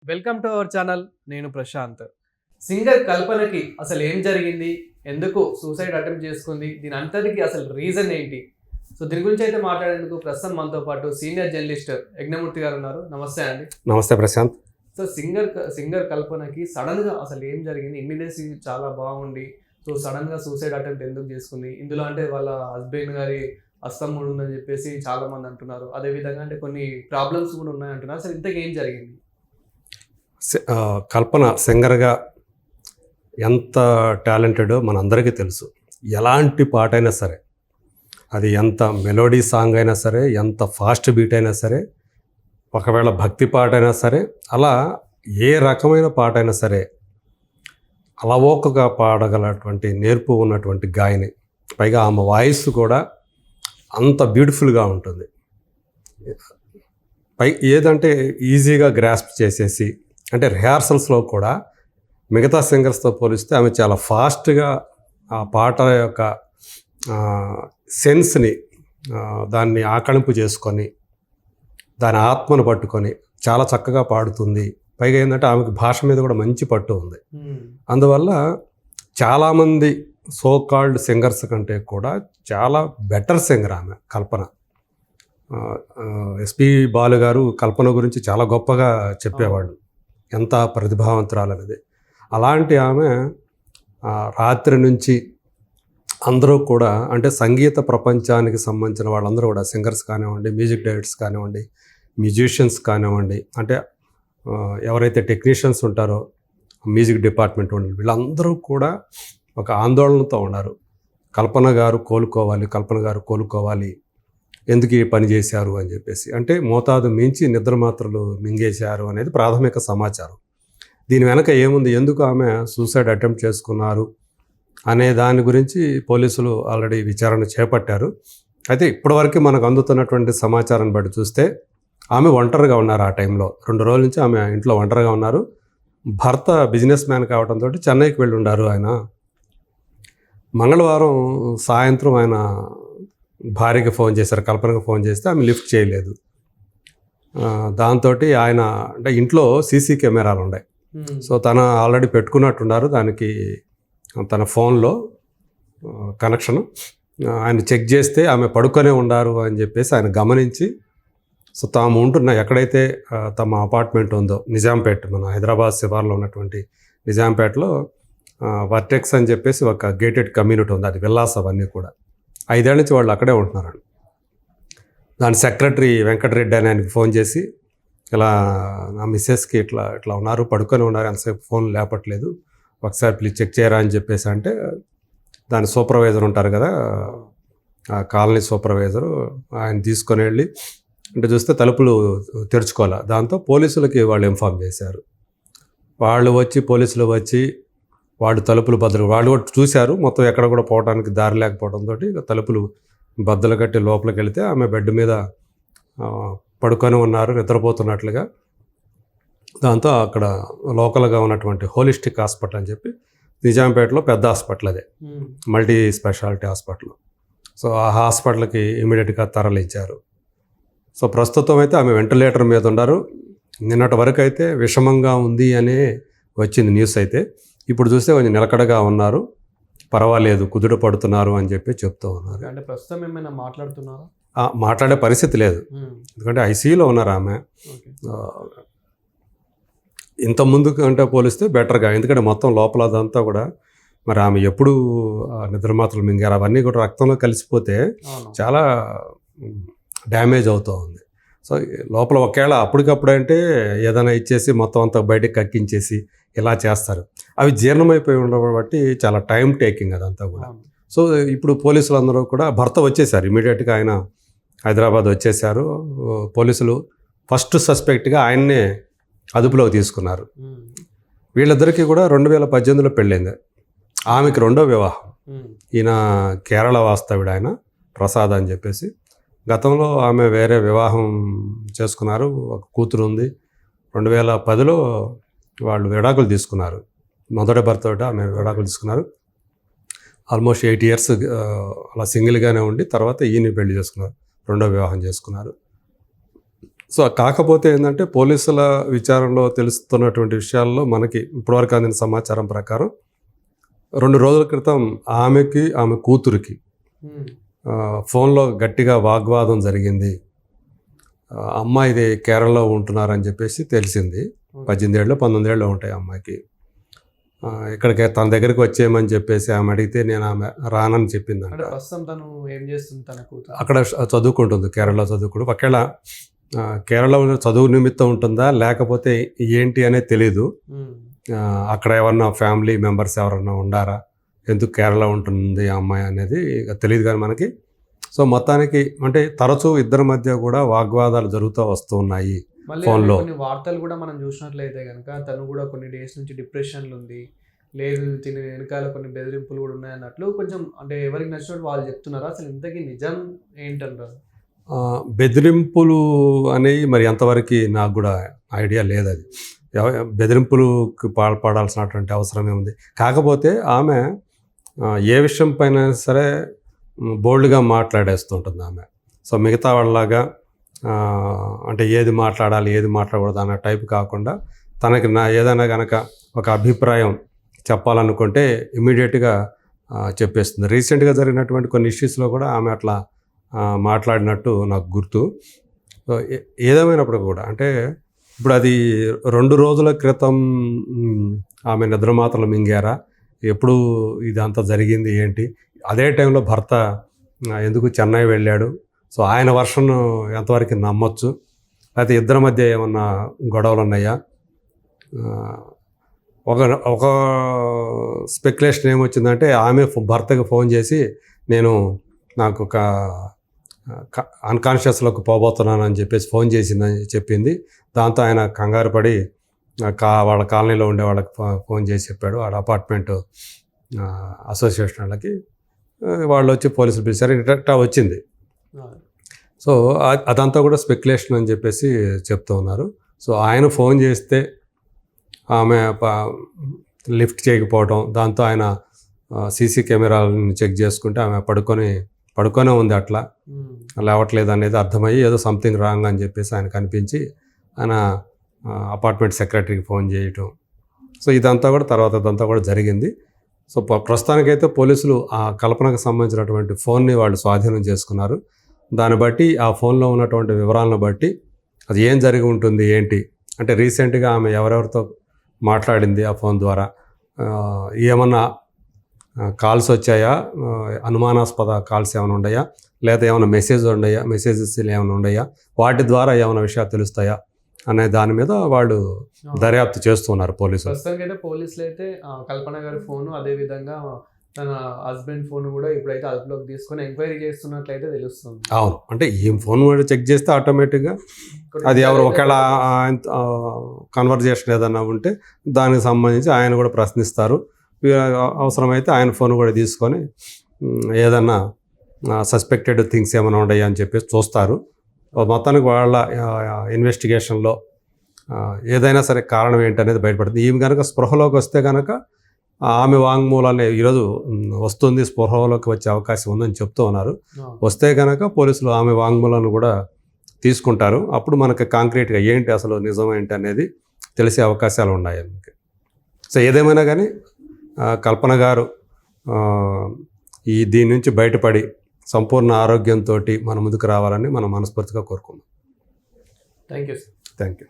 Welcome to our channel. నేను Prashanth. Singer కల్పనకి అసలు ఏం జరిగింది, ఎందుకు సూసైడ్ అటెంప్ట్ చేసుకుంది, దీని అంతటికి అసలు రీజన్ ఏంటి? సో దీని గురించి అయితే మాట్లాడేందుకు ప్రస్తుతం మనతో పాటు సీనియర్ జర్నలిస్ట్ యజ్ఞమూర్తి గారు ఉన్నారు. నమస్తే అండి. నమస్తే ప్రశాంత్. సో సింగర్ కల్పనకి సడన్ గా అసలు ఏం జరిగింది? ఇన్ని డేస్ చాలా బాగుండి సో సడన్ గా సూసైడ్ అటెంప్ట్ ఎందుకు చేసుకుంది? ఇందులో అంటే వాళ్ళ హస్బెండ్ గారి హస్తం కూడా ఉందని చెప్పేసి చాలా మంది అంటున్నారు. అదే విధంగా అంటే కొన్ని ప్రాబ్లమ్స్ కూడా ఉన్నాయి అంటున్నారు. అసలు ఇంతకు ఏం జరిగింది? కల్పన సింగర్గా ఎంత టాలెంటెడో మనందరికీ తెలుసు. ఎలాంటి పాట అయినా సరే, అది ఎంత మెలోడీ సాంగ్ అయినా సరే, ఎంత ఫాస్ట్ బీట్ అయినా సరే, ఒకవేళ భక్తి పాట అయినా సరే, అలా ఏ రకమైన పాట అయినా సరే అలవోకగా పాడగలటువంటి నేర్పు ఉన్నటువంటి గాయని. పైగా ఆమె వాయిస్ కూడా అంత బ్యూటిఫుల్గా ఉంటుంది. ఏదంటే ఈజీగా గ్రాస్ప్ చేసేసి, అంటే రిహార్సల్స్లో కూడా మిగతా సింగర్స్తో పోలిస్తే ఆమె చాలా ఫాస్ట్గా ఆ పాట యొక్క సెన్స్ని దాన్ని ఆకళింపు చేసుకొని దాని ఆత్మను పట్టుకొని చాలా చక్కగా పాడుతుంది. పైగా ఏంటంటే ఆమెకి భాష మీద కూడా మంచి పట్టు ఉంది. అందువల్ల చాలామంది సో కాల్డ్ సింగర్స్ కంటే కూడా చాలా బెటర్ సింగర్ ఆమె కల్పన. ఎస్పి బాలు గారు కల్పన గురించి చాలా గొప్పగా చెప్పేవాళ్ళు, ఎంత ప్రతిభావంతురాలు అనేది. అలాంటి ఆమె రాత్రి నుంచి అందరూ కూడా, అంటే సంగీత ప్రపంచానికి సంబంధించిన వాళ్ళందరూ కూడా, సింగర్స్ కానివ్వండి, మ్యూజిక్ డైరెక్టర్స్ కానివ్వండి, మ్యూజిషియన్స్ కానివ్వండి, అంటే ఎవరైతే టెక్నీషియన్స్ ఉంటారో మ్యూజిక్ డిపార్ట్మెంట్ ఉండాలి, వీళ్ళందరూ కూడా ఒక ఆందోళనతో ఉన్నారు. కల్పన గారు కోలుకోవాలి, ఎందుకు ఈ పని చేశారు అని చెప్పేసి. అంటే మోతాదు మించి నిద్ర మాత్రలు మింగేశారు అనేది ప్రాథమిక సమాచారం. దీని వెనక ఏముంది, ఎందుకు ఆమె సూసైడ్ అటెంప్ట్ చేసుకున్నారు అనే దాని గురించి పోలీసులు ఆల్రెడీ విచారణ చేపట్టారు. అయితే ఇప్పటివరకు మనకు అందుతున్నటువంటి సమాచారాన్ని బట్టి చూస్తే ఆమె ఒంటరిగా ఉన్నారు. ఆ టైంలో 2 రోజుల నుంచి ఆమె ఇంట్లో ఒంటరిగా ఉన్నారు. భర్త బిజినెస్ మ్యాన్ కావడంతో చెన్నైకి వెళ్ళి ఉన్నారు. ఆయన మంగళవారం సాయంత్రం ఆయన భార్యకి ఫోన్ చేశారు, కల్పనకు ఫోన్ చేస్తే ఆమె లిఫ్ట్ చేయలేదు. దాంతో ఆయన, అంటే ఇంట్లో సీసీ కెమెరాలు ఉన్నాయి, సో తను ఆల్రెడీ పెట్టుకున్నట్టున్నారు. దానికి తన ఫోన్లో కనెక్షన్ ఆయన చెక్ చేస్తే ఆమె పడుకొనే ఉన్నారు అని చెప్పేసి ఆయన గమనించి, సో తాము ఉంటున్న ఎక్కడైతే తమ అపార్ట్మెంట్ ఉందో నిజాంపేట, మన హైదరాబాద్ శివార్లో ఉన్నటువంటి నిజాంపేటలో వర్టెక్స్ అని చెప్పేసి ఒక గేటెడ్ కమ్యూనిటీ ఉంది, అది విల్లాస్ అవన్నీ కూడా. 5 ఏళ్ల నుంచి వాళ్ళు అక్కడే ఉంటున్నారండి. దాని సెక్రటరీ వెంకటరెడ్డి అని ఆయనకి ఫోన్ చేసి, ఇలా నా మిస్సెస్కి ఇట్లా ఉన్నారు, పడుకొని ఉన్నారు, ఎంతసేపు ఫోన్ లేపట్లేదు, ఒకసారి ప్లీజ్ చెక్ చేయరా అని చెప్పేసి అంటే, దాని సూపర్వైజర్ ఉంటారు కదా, కాలనీ సూపర్వైజరు, ఆయన తీసుకొని వెళ్ళి అంటే చూస్తే తలుపులు తెరుచుకోవాలి. దాంతో పోలీసులకి వాళ్ళు ఇన్ఫార్మ్ చేశారు. పోలీసులు వచ్చి వాళ్ళు తలుపులు వాళ్ళు కూడా చూశారు. మొత్తం ఎక్కడ కూడా పోవడానికి దారి లేకపోవడంతో తలుపులు బద్దలు కట్టి లోపలికి వెళితే ఆమె బెడ్ మీద పడుకొని ఉన్నారు, నిద్రపోతున్నట్లుగా. దాంతో అక్కడ లోకల్గా ఉన్నటువంటి హోలిస్టిక్ హాస్పిటల్ అని చెప్పి, నిజాంపేటలో పెద్ద హాస్పిటల్, అదే మల్టీ స్పెషాలిటీ హాస్పిటల్. సో ఆ హాస్పిటల్కి ఇమీడియట్గా తరలించారు. సో ప్రస్తుతం అయితే ఆమె వెంటిలేటర్ మీద ఉన్నారు. నిన్నటి వరకు అయితే విషమంగా ఉంది అనే వచ్చింది న్యూస్. అయితే ఇప్పుడు చూస్తే కొంచెం నిలకడగా ఉన్నారు, పర్వాలేదు, కుదుట పడుతున్నారు అని చెప్పి చెప్తూ ఉన్నారు. అంటే ప్రస్తుతం ఏమైనా మాట్లాడుతున్నారా? మాట్లాడే పరిస్థితి లేదు, ఎందుకంటే ఐసీయూలో ఉన్నారు ఆమె. ఇంత ముందు కంటే పోలిస్తే బెటర్గా, ఎందుకంటే మొత్తం లోపల అదంతా కూడా, మరి ఆమె ఎప్పుడు నిద్రమాత్రలు మింగారు, అవన్నీ కూడా రక్తంలో కలిసిపోతే చాలా డ్యామేజ్ అవుతూ ఉంది. సో లోపల ఒకవేళ అప్పటికప్పుడు అంటే ఏదైనా ఇచ్చేసి మొత్తం అంతా బయటకు కక్కించేసి ఇలా చేస్తారు. అవి జీర్ణమైపోయి ఉండడం బట్టి చాలా టైం టేకింగ్ అదంతా కూడా. సో ఇప్పుడు పోలీసులు అందరూ కూడా, భర్త వచ్చేసారు, ఇమీడియట్గా ఆయన హైదరాబాద్ వచ్చేసారు. పోలీసులు ఫస్ట్ సస్పెక్ట్గా ఆయన్నే అదుపులోకి తీసుకున్నారు. వీళ్ళిద్దరికీ కూడా 2018లో పెళ్ళైంది. ఆమెకి 2వ వివాహం. ఈయన కేరళ వాస్తవుడు, ఆయన ప్రసాద్ అని చెప్పేసి. గతంలో ఆమె వేరే వివాహం చేసుకున్నారు, ఒక కూతురు ఉంది. 2010లో వాళ్ళు విడాకులు తీసుకున్నారు. మొదటి భర్త ఆమె విడాకులు తీసుకున్నారు. ఆల్మోస్ట్ 8 years అలా సింగిల్గానే ఉండి తర్వాత ఈయన పెళ్లి చేసుకున్నారు, 2వ వివాహం చేసుకున్నారు. సో కాకపోతే ఏంటంటే పోలీసుల విచారణలో తెలుస్తున్నటువంటి విషయాల్లో మనకి ఇప్పటివరకు అందిన సమాచారం ప్రకారం 2 రోజుల క్రితం ఆమెకి ఆమె కూతురికి ఫోన్లో గట్టిగా వాగ్వాదం జరిగింది. అమ్మాయి ఇది కేరళలో ఉంటున్నారని చెప్పేసి తెలిసింది. 18 ఏళ్ళు 19 ఏళ్ళు ఉంటాయి అమ్మాయికి. ఇక్కడికి తన దగ్గరికి వచ్చేయమని చెప్పేసి ఆమె అడిగితే నేను ఆమె రానని చెప్పిందంట. ప్రస్తుతం తను ఏం చేస్తుంది? తన కూతురు అక్కడ చదువుకుంటుంది, కేరళలో చదువుకుంటు. ఒకవేళ కేరళలో చదువు నిమిత్తం ఉంటుందా లేకపోతే ఏంటి అనేది తెలీదు. అక్కడ ఎవరన్నా ఫ్యామిలీ మెంబర్స్ ఎవరన్నా ఉండారా, ఎందుకు కేరళ ఉంటుంది ఆ అమ్మాయి అనేది తెలియదు కానీ మనకి. సో మొత్తానికి అంటే తరచూ ఇద్దరి మధ్య కూడా వాగ్వాదాలు జరుగుతూ వస్తూ ఉన్నాయి ఫోన్లో. కొన్ని వార్తలు కూడా మనం చూసినట్లయితే కనుక తను కూడా కొన్ని డేస్ నుంచి డిప్రెషన్లు ఉంది, లేదు తిని వెనకాల కొన్ని బెదిరింపులు కూడా ఉన్నాయన్నట్లు కొంచెం అంటే ఎవరికి నచ్చినట్టు వాళ్ళు చెప్తున్నారు. అసలు ఇంతకీ నిజం ఏంటంటారు? బెదిరింపులు అనేవి మరి ఎంతవరకు నాకు కూడా ఐడియా లేదు. అది బెదిరింపులకు పాల్పడాల్సినటువంటి అవసరం ఏముంది. కాకపోతే ఆమె ఏ విషయం పైన సరే బోల్డ్గా మాట్లాడేస్తుంటుంది ఆమె. సో మిగతా వాళ్ళలాగా అంటే ఏది మాట్లాడాలి ఏది మాట్లాడకూడదు అన్న టైప్ కాకుండా తనకి ఏదైనా కనుక ఒక అభిప్రాయం చెప్పాలనుకుంటే ఇమీడియట్గా చెప్పేస్తుంది. రీసెంట్గా జరిగినటువంటి కొన్ని ఇష్యూస్లో కూడా ఆమె అట్లా మాట్లాడినట్టు నాకు గుర్తు. సో ఏదేమైనప్పుడు కూడా అంటే ఇప్పుడు అది 2 రోజుల క్రితం ఆమె నిద్రమాత్రలు మింగారా, ఎప్పుడు ఇదంతా జరిగింది ఏంటి, అదే టైంలో భర్త ఎందుకు చెన్నై వెళ్ళాడు, సో ఆయన వర్షన్ ఎంతవరకు నమ్మొచ్చు, లేకపోతే ఇద్దరి మధ్య ఏమన్నా గొడవలు ఉన్నాయా. ఒక స్పెక్యులేషన్ ఏమొచ్చిందంటే ఆమె భర్తకి ఫోన్ చేసి నేను నాకు ఒక అన్కాన్షియస్లోకి పోబోతున్నాను అని చెప్పేసి ఫోన్ చేసిందని చెప్పింది. దాంతో ఆయన కంగారు పడి వాళ్ళ కాలనీలో ఉండే వాళ్ళకి ఫోన్ చేసి చెప్పాడు. వాళ్ళ అపార్ట్మెంట్ అసోసియేషన్ వాళ్ళకి. వాళ్ళు వచ్చి పోలీసులు పిలిచారు. ఇట్లా వచ్చింది. సో అదంతా కూడా స్పెక్యులేషన్ అని చెప్పేసి చెప్తూ ఉన్నారు. సో ఆయన ఫోన్ చేస్తే ఆమె లిఫ్ట్ చేయకపోవడం, దాంతో ఆయన సీసీ కెమెరాలను చెక్ చేసుకుంటే ఆమె పడుకొనే ఉంది, అట్లా లేవట్లేదు అనేది అర్థమయ్యి ఏదో సంథింగ్ రాంగ్ అని చెప్పేసి ఆయన కనిపించి ఆయన అపార్ట్మెంట్ సెక్రటరీకి ఫోన్ చేయటం. సో ఇదంతా కూడా జరిగింది. సో ప్రస్తుతానికైతే పోలీసులు ఆ కల్పనకు సంబంధించినటువంటి ఫోన్ని వాళ్ళు స్వాధీనం చేసుకున్నారు. దాన్ని బట్టి ఆ ఫోన్లో ఉన్నటువంటి వివరాలను బట్టి అది ఏం జరిగి ఉంటుంది ఏంటి అంటే రీసెంట్గా ఆమె ఎవరెవరితో మాట్లాడింది ఆ ఫోన్ ద్వారా, ఏమన్నా కాల్స్ వచ్చాయా, అనుమానాస్పద కాల్స్ ఏమైనా ఉన్నాయా, లేదా ఏమైనా మెసేజెస్ ఏమైనా ఉన్నాయా, వాటి ద్వారా ఏమైనా విషయాలు తెలుస్తాయా అనే దాని మీద వాళ్ళు దర్యాప్తు చేస్తున్నారు పోలీసులు. ప్రస్తుతానికి అయితే పోలీసులు అయితే కల్పన గారి ఫోను, అదే విధంగా తన హస్బెండ్ ఫోన్ కూడా ఇప్పుడైతే అదుపులోకి తీసుకొని ఎంక్వైరీ చేస్తున్నట్లయితే తెలుస్తుంది. అవును, అంటే ఈ ఫోన్ కూడా చెక్ చేస్తే ఆటోమేటిక్గా అది ఎవరు ఒకవేళ కన్వర్జేషన్ ఏదన్నా ఉంటే దానికి సంబంధించి ఆయన కూడా ప్రశ్నిస్తారు. అవసరమైతే ఆయన ఫోన్ కూడా తీసుకొని ఏదన్నా సస్పెక్టెడ్ థింగ్స్ ఏమైనా ఉన్నాయా అని చెప్పేసి చూస్తారు. మొత్తానికి వాళ్ళ ఇన్వెస్టిగేషన్లో ఏదైనా సరే కారణం ఏంటనేది బయటపడుతుంది. ఈమె కనుక స్పృహలోకి వస్తే కనుక ఆమె వాంగ్మూలాన్ని ఈరోజు వస్తుంది, స్పృహలోకి వచ్చే అవకాశం ఉందని చెప్తూ ఉన్నారు. వస్తే కనుక పోలీసులు ఆమె వాంగ్మూలాన్ని కూడా తీసుకుంటారు. అప్పుడు మనకి కాంక్రీట్గా ఏంటి అసలు నిజం ఏంటి అనేది తెలిసే అవకాశాలు ఉన్నాయి. సో ఏదేమైనా కానీ కల్పన గారు దీని నుంచి బయటపడి సంపూర్ణ ఆరోగ్యంతో మన ముందుకు రావాలని మనం మనస్ఫూర్తిగా కోరుకుందాం. Thank you. Thank you.